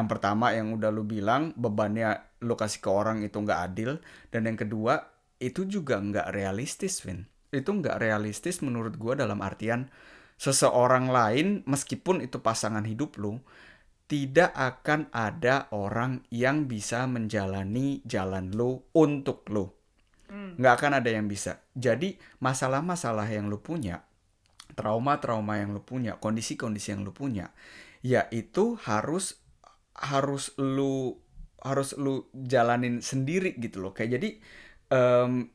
Yang pertama yang udah lu bilang, bebannya lu kasih ke orang itu nggak adil. Dan yang kedua, itu juga nggak realistis, Vin. Itu nggak realistis menurut gua dalam artian seseorang lain, meskipun itu pasangan hidup lu, tidak akan ada orang yang bisa menjalani jalan lu untuk lu. Hmm. Nggak akan ada yang bisa. Jadi masalah-masalah yang lu punya, trauma-trauma yang lu punya, kondisi-kondisi yang lu punya, ya itu harus lu harus lu jalanin sendiri gitu loh. Kayak jadi em,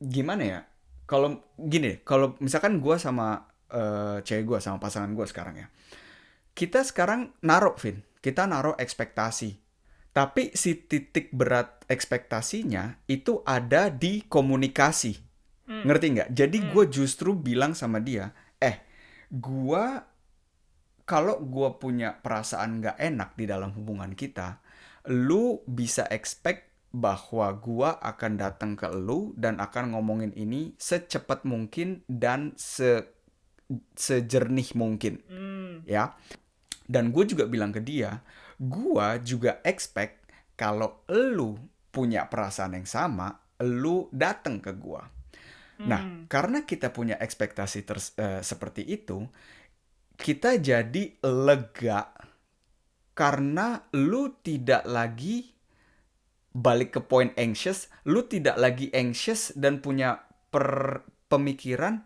gimana ya? Kalau gini, kalau misalkan gue sama cewek gue sama pasangan gue sekarang ya, kita sekarang naruh Vin, kita naruh ekspektasi. Tapi si titik berat ekspektasinya itu ada di komunikasi. Hmm. Ngerti nggak? Jadi Hmm. gue justru bilang sama dia, gue kalau gue punya perasaan nggak enak di dalam hubungan kita, lu bisa expect bahwa gue akan datang ke lu dan akan ngomongin ini secepat mungkin dan sejernih mungkin, Hmm. ya. Dan gue juga bilang ke dia, gue juga expect kalau lu punya perasaan yang sama, lu datang ke gue. Nah, Hmm. karena kita punya ekspektasi seperti itu, kita jadi lega karena lu tidak lagi balik ke point anxious, lu tidak lagi anxious dan punya pemikiran,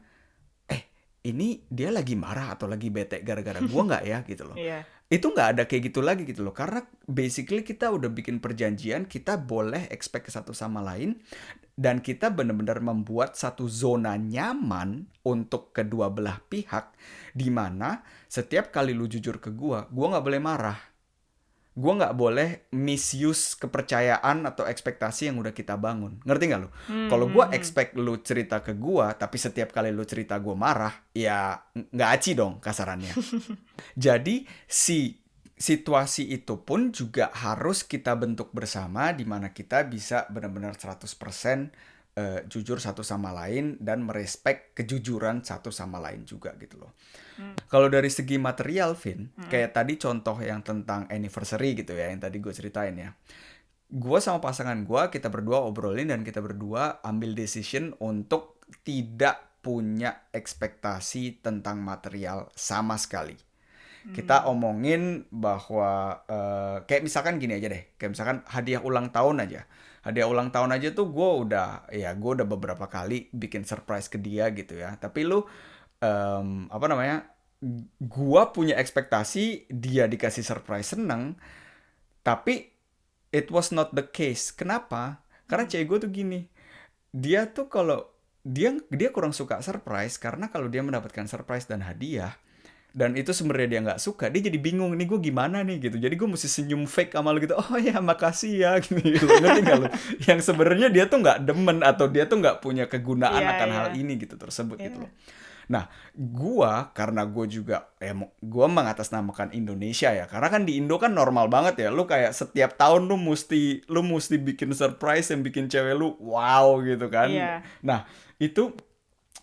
ini dia lagi marah atau lagi bete gara-gara gua nggak ya gitu loh. Iya. Itu nggak ada kayak gitu lagi gitu loh. Karena basically kita udah bikin perjanjian, kita boleh expect ke satu sama lain. Dan kita benar-benar membuat satu zona nyaman untuk kedua belah pihak. Dimana setiap kali lu jujur ke gua nggak boleh marah. Gue nggak boleh misuse kepercayaan atau ekspektasi yang udah kita bangun. Ngerti nggak lu? Hmm. Kalau gue Hmm. Hmm. expect lu cerita ke gue, tapi setiap kali lu cerita gue marah, ya nggak aci dong kasarannya. Jadi situasi itu pun juga harus kita bentuk bersama di mana kita bisa benar-benar 100% jujur satu sama lain dan merespek kejujuran satu sama lain juga gitu loh. Hmm. Kalau dari segi material, Vin, Hmm. kayak tadi contoh yang tentang anniversary gitu ya, yang tadi gue ceritain ya. Gue sama pasangan gue, kita berdua obrolin dan kita berdua ambil decision untuk tidak punya ekspektasi tentang material sama sekali. Kita Hmm. omongin bahwa kayak misalkan gini aja deh, kayak misalkan hadiah ulang tahun aja. Hadiah ulang tahun aja tuh gue udah beberapa kali bikin surprise ke dia gitu ya. Tapi lu apa namanya? Gua punya ekspektasi dia dikasih surprise seneng, tapi it was not the case. Kenapa? Karena Hmm. cewek gue tuh gini, dia tuh kalau dia kurang suka surprise karena kalau dia mendapatkan surprise dan hadiah dan itu sebenarnya dia nggak suka, dia jadi bingung nih gue gimana nih gitu. Jadi gue mesti senyum fake sama lu gitu. Oh ya makasih ya gitu. Ngerti nggak lu? Yang sebenarnya dia tuh nggak demen atau dia tuh nggak punya kegunaan Iya, akan iya. hal ini gitu tersebut gitu Iya. loh. Nah, karena gue juga gue mengatasnamakan Indonesia ya. Karena kan di Indo kan normal banget ya. Lu kayak setiap tahun lu mesti bikin surprise yang bikin cewek lu wow gitu kan. Iya. Nah, itu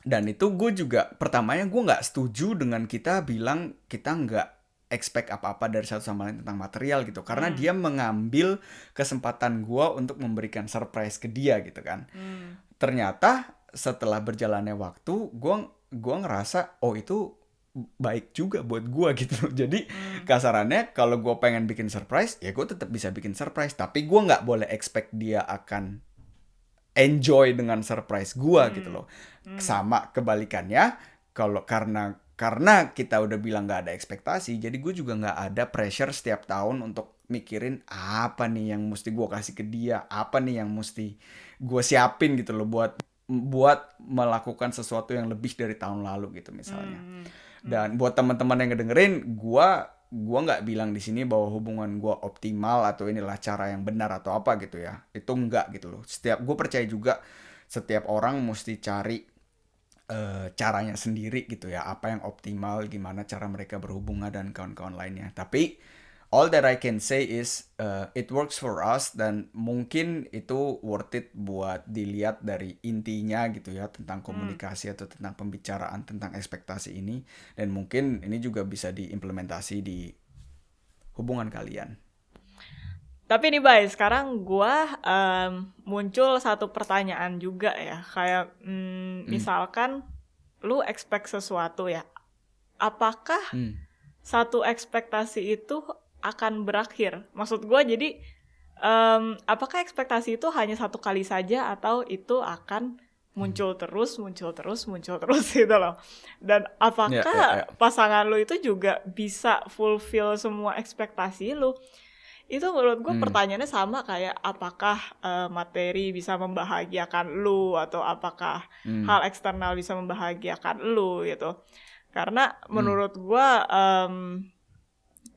dan itu gue juga pertamanya gue nggak setuju dengan kita bilang kita nggak expect apa-apa dari satu sama lain tentang material gitu karena Hmm. dia mengambil kesempatan gue untuk memberikan surprise ke dia gitu kan. Hmm. Ternyata setelah berjalannya waktu gue ngerasa oh itu baik juga buat gue gitu loh. Jadi Hmm. kasarannya kalau gue pengen bikin surprise ya gue tetap bisa bikin surprise tapi gue nggak boleh expect dia akan enjoy dengan surprise gua gitu Hmm. loh. Hmm. Sama kebalikannya, kalau karena kita udah bilang nggak ada ekspektasi, jadi gue juga nggak ada pressure setiap tahun untuk mikirin apa nih yang mesti gue kasih ke dia, apa nih yang mesti gue siapin gitu loh buat buat melakukan sesuatu yang lebih dari tahun lalu gitu misalnya. Hmm. Hmm. Dan buat teman-teman yang ngedengerin, gua nggak bilang di sini bahwa hubungan gua optimal atau inilah cara yang benar atau apa gitu ya. Itu enggak gitu loh. Gue percaya juga setiap orang mesti cari caranya sendiri gitu ya. Apa yang optimal, gimana cara mereka berhubungan dan kawan-kawan lainnya. Tapi all that I can say is it works for us dan mungkin itu worth it buat dilihat dari intinya gitu ya tentang Hmm. komunikasi atau tentang pembicaraan tentang ekspektasi ini dan mungkin ini juga bisa diimplementasi di hubungan kalian. Tapi nih Bay, sekarang gua muncul satu pertanyaan juga ya. Kayak Hmm. misalkan lu expect sesuatu ya. Apakah Hmm. satu ekspektasi itu akan berakhir? Maksud gua jadi apakah ekspektasi itu hanya satu kali saja atau itu akan Hmm. muncul terus, muncul terus, muncul terus gitu loh. Dan Ya, ya, ya. apakah pasangan lu itu juga bisa fulfill semua ekspektasi lu? Itu menurut gue Hmm. pertanyaannya sama kayak apakah materi bisa membahagiakan lu atau apakah Hmm. hal eksternal bisa membahagiakan lu gitu. Karena Hmm. menurut gue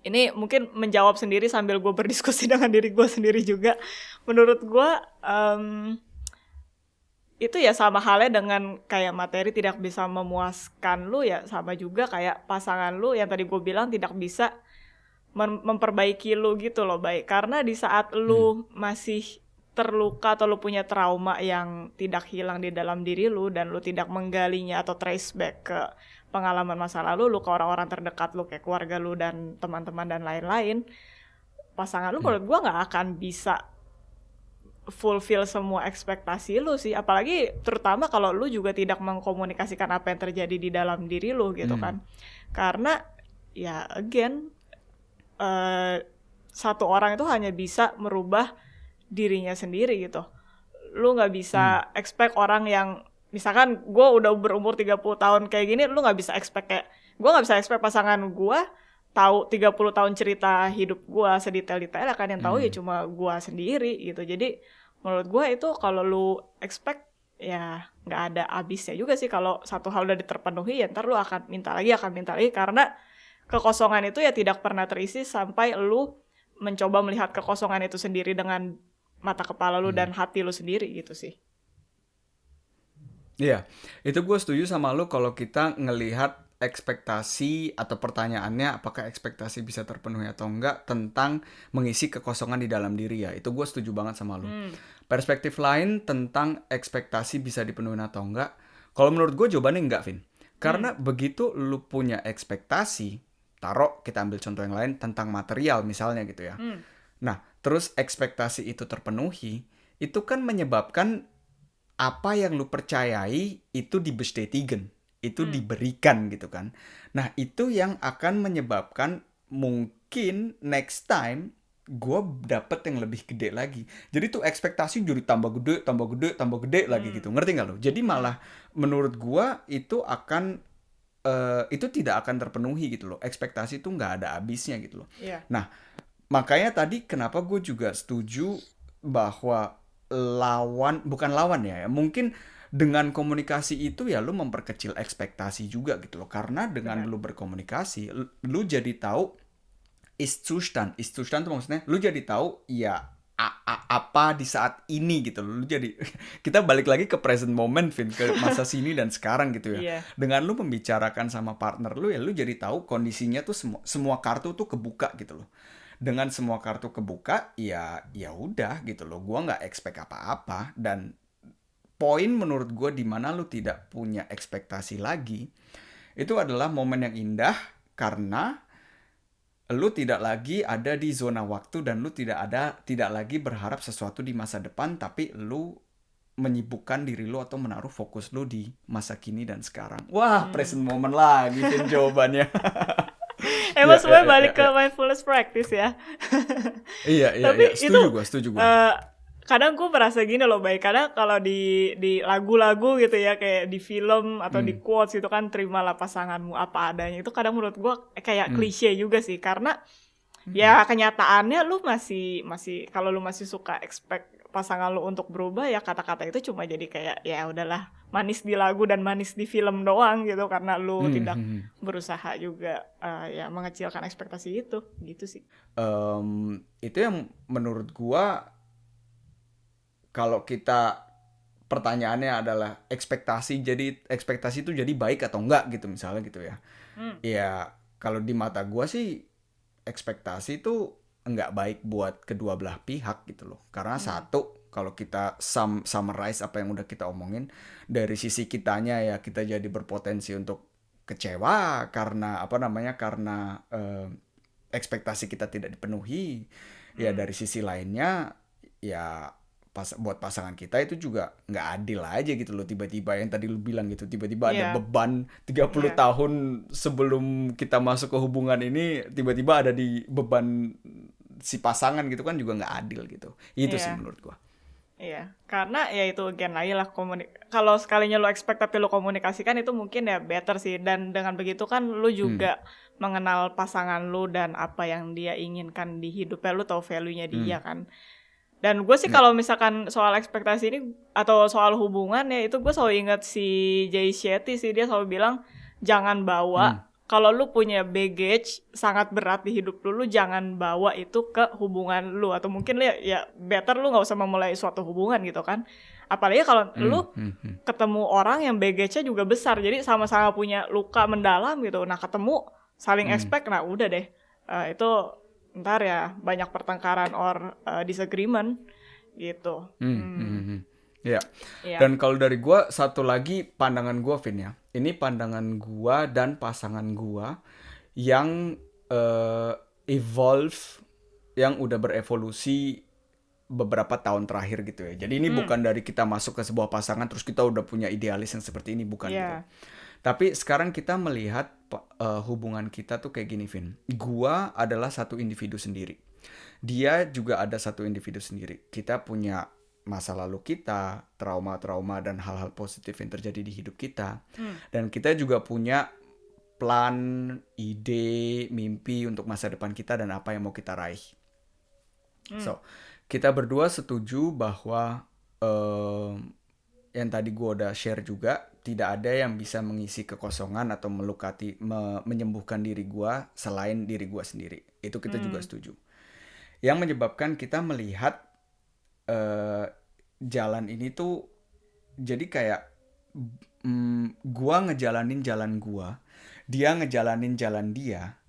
ini mungkin menjawab sendiri sambil gue berdiskusi dengan diri gue sendiri juga. Menurut gue itu ya sama halnya dengan kayak materi tidak bisa memuaskan lu ya, sama juga kayak pasangan lu yang tadi gue bilang tidak bisa memperbaiki lu gitu loh, baik. Karena di saat Hmm. lu masih terluka atau lu punya trauma yang tidak hilang di dalam diri lu dan lu tidak menggalinya atau trace back ke pengalaman masa lalu lu, ke orang-orang terdekat lu kayak keluarga lu dan teman-teman dan lain-lain, pasangan lu Hmm. menurut gua nggak akan bisa fulfill semua ekspektasi lu sih, apalagi terutama kalau lu juga tidak mengkomunikasikan apa yang terjadi di dalam diri lu gitu Hmm. kan. Karena ya again, satu orang itu hanya bisa merubah dirinya sendiri gitu. Lu nggak Hmm. bisa expect orang yang misalkan gue udah berumur 30 tahun kayak gini, lu nggak bisa expect kayak gue nggak bisa expect pasangan gue tahu 30 tahun cerita hidup gue sedetail-detailnya kan. Yang tahu ya Hmm. cuma gue sendiri gitu. Jadi menurut gue itu kalau lu expect ya nggak ada habisnya juga sih. Kalau satu hal udah terpenuhi ya ntar lu akan minta lagi karena kekosongan itu ya tidak pernah terisi sampai lu mencoba melihat kekosongan itu sendiri dengan mata kepala lu Hmm. dan hati lu sendiri gitu sih. Iya, itu gue setuju sama lu kalau kita ngelihat ekspektasi atau pertanyaannya apakah ekspektasi bisa terpenuhi atau enggak tentang mengisi kekosongan di dalam diri ya. Itu gue setuju banget sama lu. Perspektif lain tentang ekspektasi bisa dipenuhi atau enggak, kalau menurut gue jawabannya enggak, Vin. Hmm. Karena begitu lu punya ekspektasi, taruh kita ambil contoh yang lain tentang material misalnya gitu ya. Hmm. Nah, terus ekspektasi itu terpenuhi, itu kan menyebabkan apa yang lu percayai itu dibestetigen, itu Hmm. diberikan gitu kan. Nah, itu yang akan menyebabkan mungkin next time gue dapet yang lebih gede lagi. Jadi tuh ekspektasi jadi tambah gede, tambah gede, tambah gede lagi Hmm. gitu. Ngerti nggak lo? Jadi Hmm. malah menurut gue itu akan itu tidak akan terpenuhi gitu loh. Ekspektasi itu nggak ada habisnya gitu loh. Iya. Nah, makanya tadi kenapa gue juga setuju bahwa bukan lawan ya, mungkin dengan komunikasi itu ya lu memperkecil ekspektasi juga gitu loh. Karena dengan Benar. lu berkomunikasi, lu jadi tahu Ist-Zustand. Ist-Zustand tuh maksudnya lu jadi tahu ya apa di saat ini gitu loh. Lu jadi kita balik lagi ke present moment, Vin, ke masa sini dan sekarang gitu ya. Iya. Dengan lu membicarakan sama partner lu ya lu jadi tahu kondisinya tuh semua kartu tuh kebuka gitu loh. Dengan semua kartu kebuka ya ya udah gitu loh. Gua nggak expect apa-apa. Dan poin menurut gue di mana lu tidak punya ekspektasi lagi itu adalah momen yang indah karena lu tidak lagi ada di zona waktu dan lu tidak lagi berharap sesuatu di masa depan, tapi lu menyibukkan diri lu atau menaruh fokus lu di masa kini dan sekarang. Wah, Hmm. present moment lagi Vin jawabannya. Emang Ya, ya, semuanya ya, ya, balik ke ya. mindfulness practice ya. Iya, iya, iya. Tapi itu Setuju gua, setuju gua. eh, kadang gue merasa gini loh, baik. Kadang kalau di lagu-lagu gitu ya, kayak di film atau di Hmm. quotes itu kan, terimalah pasanganmu apa adanya. Itu kadang menurut gue kayak Hmm. klise juga sih, karena Hmm. ya kenyataannya lu masih masih kalau lu masih suka expect pasangan lu untuk berubah, ya kata-kata itu cuma jadi kayak ya udahlah, manis di lagu dan manis di film doang gitu, karena lu Hmm. tidak Hmm. berusaha juga ya mengecilkan ekspektasi itu gitu sih. Itu yang menurut gua kalau kita pertanyaannya adalah ekspektasi itu jadi baik atau enggak gitu misalnya gitu ya. Hmm. Ya kalau di mata gua sih ekspektasi itu enggak baik buat kedua belah pihak gitu loh. Karena Hmm. satu, kalau kita summarize apa yang udah kita omongin, dari sisi kitanya ya kita jadi berpotensi untuk kecewa karena apa namanya karena ekspektasi kita tidak dipenuhi. Ya dari sisi lainnya ya buat pasangan kita itu juga nggak adil aja gitu loh, tiba-tiba yang tadi lu bilang gitu, tiba-tiba ada Iya, beban 30 iya, tahun sebelum kita masuk ke hubungan ini, tiba-tiba ada di beban si pasangan gitu kan, juga nggak adil gitu. Itu sih iya. menurut gua. Iya, karena ya itu again lagi lah kalau sekalinya lo expect tapi lo komunikasikan itu mungkin ya better sih, dan dengan begitu kan lo Hmm, juga mengenal pasangan lo dan apa yang dia inginkan di hidupnya, lo tahu value-nya dia hmm, kan. Dan gue sih ya, kalau misalkan soal ekspektasi ini atau soal hubungan ya itu gue selalu ingat si Jay Shetty sih, dia selalu bilang jangan hmm, bawa kalau lu punya baggage sangat berat di hidup lu jangan bawa itu ke hubungan lu, atau mungkin lu ya better lu nggak usah memulai suatu hubungan gitu kan. Apalagi kalau hmm, lu hmm, hmm, ketemu orang yang baggage-nya juga besar, jadi sama-sama punya luka mendalam gitu. Nah ketemu saling hmm, expect, nah udah deh. Itu ntar ya banyak pertengkaran or disagreement gitu. hmm, hmm, hmm. Ya. Iya. Dan kalau dari gua satu lagi pandangan gua, Vin, ya. Ini pandangan gua dan pasangan gua yang eh, evolve, yang udah berevolusi beberapa tahun terakhir gitu ya. Jadi ini Hmm. bukan dari kita masuk ke sebuah pasangan terus kita udah punya idealis yang seperti ini, bukan gitu. Iya. Tapi sekarang kita melihat hubungan kita tuh kayak gini, Vin. Gua adalah satu individu sendiri. Dia juga ada satu individu sendiri. Kita punya masa lalu kita, trauma-trauma dan hal-hal positif yang terjadi di hidup kita. Hmm. Dan kita juga punya plan, ide, mimpi untuk masa depan kita dan apa yang mau kita raih. Hmm. So, kita berdua setuju bahwa yang tadi gue udah share juga, tidak ada yang bisa mengisi kekosongan atau menyembuhkan diri gue selain diri gue sendiri. Itu kita juga setuju. Yang menyebabkan kita melihat jalan ini tuh jadi kayak gua ngejalanin jalan gua, dia ngejalanin jalan dia.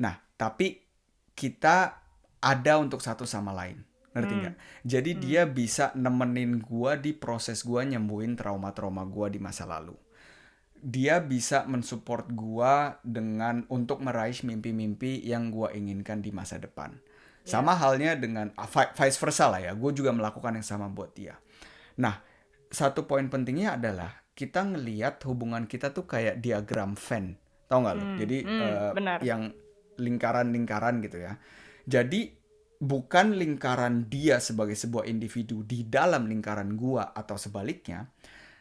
Nah, tapi kita ada untuk satu sama lain. Ngerti nggak? Jadi dia bisa nemenin gua di proses gua nyembuhin trauma-trauma gua di masa lalu. Dia bisa mensupport gua dengan untuk meraih mimpi-mimpi yang gua inginkan di masa depan. Sama halnya dengan vice versa lah ya. Gue juga melakukan yang sama buat dia. Nah, satu poin pentingnya adalah kita ngelihat hubungan kita tuh kayak diagram Venn. Tahu nggak lo? Jadi Benar. yang lingkaran-lingkaran gitu ya. Jadi bukan lingkaran dia sebagai sebuah individu di dalam lingkaran gua atau sebaliknya,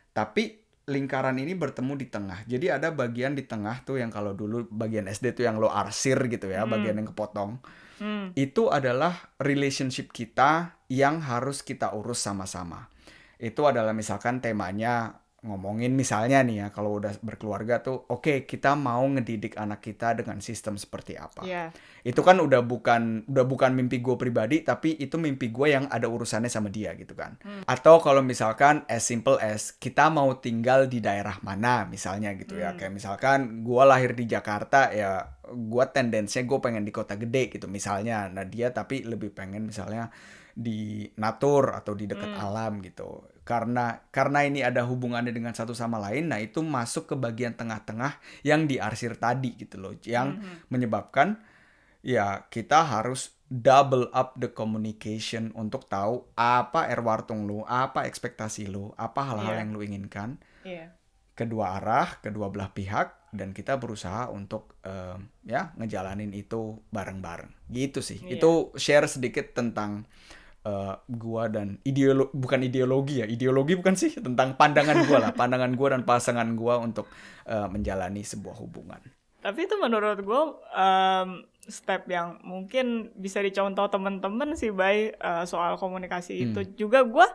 tapi lingkaran ini bertemu di tengah. Jadi ada bagian di tengah tuh yang kalau dulu bagian SD tuh yang lo arsir gitu ya, bagian yang kepotong. Itu adalah relationship kita yang harus kita urus sama-sama. Itu adalah misalkan temanya ngomongin misalnya nih ya, kalau udah berkeluarga tuh, oke, kita mau ngedidik anak kita dengan sistem seperti apa. Iya. Itu kan udah bukan mimpi gue pribadi, tapi itu mimpi gue yang ada urusannya sama dia gitu kan. Atau kalau misalkan as simple as kita mau tinggal di daerah mana misalnya gitu ya. Kayak misalkan gue lahir di Jakarta ya, gue tendensinya gue pengen di kota gede gitu misalnya. Nah dia tapi lebih pengen misalnya di natur atau di dekat alam gitu. Karena ini ada hubungannya dengan satu sama lain, nah itu masuk ke bagian tengah-tengah yang diarsir tadi gitu loh, yang menyebabkan ya kita harus double up the communication untuk tahu apa erwartung lu, apa ekspektasi lu, apa hal-hal yang lu inginkan. Iya. Kedua arah, kedua belah pihak, dan kita berusaha untuk ya ngejalanin itu bareng-bareng. Gitu sih. Iya. Itu share sedikit tentang gua dan bukan ideologi ya, ideologi bukan sih, tentang pandangan gua lah, pandangan gua dan pasangan gua untuk menjalani sebuah hubungan. Tapi itu menurut gue step yang mungkin bisa dicontoh temen-temen sih, Bay, soal komunikasi itu. Juga gue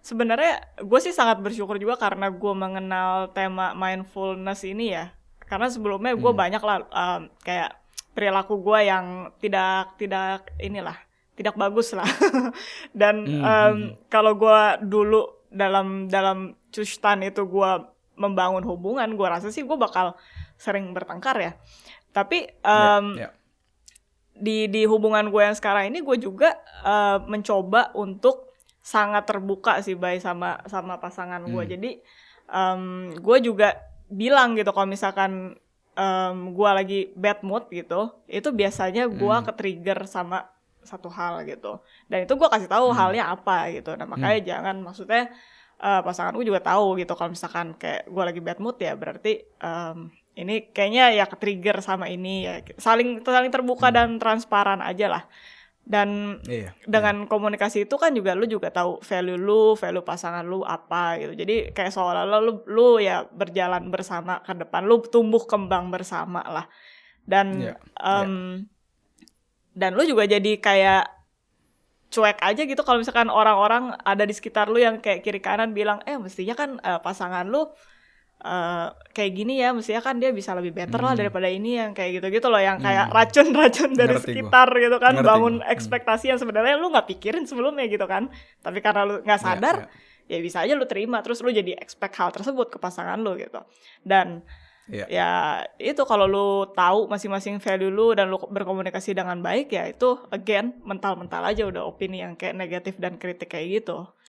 sebenarnya gue sih sangat bersyukur juga karena gue mengenal tema mindfulness ini ya. Karena sebelumnya gue banyak lah kayak perilaku gue yang tidak bagus lah. Dan kalau gue dulu dalam Custan itu gue membangun hubungan, gue rasa sih gue bakal sering bertengkar ya. Tapi di hubungan gue yang sekarang ini gue juga mencoba untuk sangat terbuka sih, Bay, sama pasangan gue. Jadi gue juga bilang gitu kalau misalkan gue lagi bad mood gitu, itu biasanya gue ke-trigger sama satu hal gitu. Dan itu gue kasih tahu halnya apa gitu. Nah makanya jangan, maksudnya pasangan gue juga tahu gitu kalau misalkan kayak gue lagi bad mood ya berarti ini kayaknya ya ke-trigger sama ini ya, saling terbuka dan transparan aja lah. Dan dengan komunikasi itu kan juga lu juga tahu value pasangan lu apa gitu. Jadi kayak seolah-olah lu ya berjalan bersama ke depan, lu tumbuh kembang bersama lah. Dan dan lu juga jadi kayak cuek aja gitu kalau misalkan orang-orang ada di sekitar lu yang kayak kiri kanan bilang mestinya kan pasangan lu kayak gini ya, mestinya kan dia bisa lebih better lah daripada ini, yang kayak gitu-gitu loh, yang kayak racun-racun dari sekitar gitu kan, bangun ekspektasi yang sebenarnya lu nggak pikirin sebelumnya gitu kan, tapi karena lu nggak sadar ya bisa aja lu terima, terus lu jadi expect hal tersebut ke pasangan lu gitu. Dan ya itu kalau lu tahu masing-masing value lu dan lu berkomunikasi dengan baik, ya itu again mental-mental aja udah opini yang kayak negatif dan kritik kayak gitu.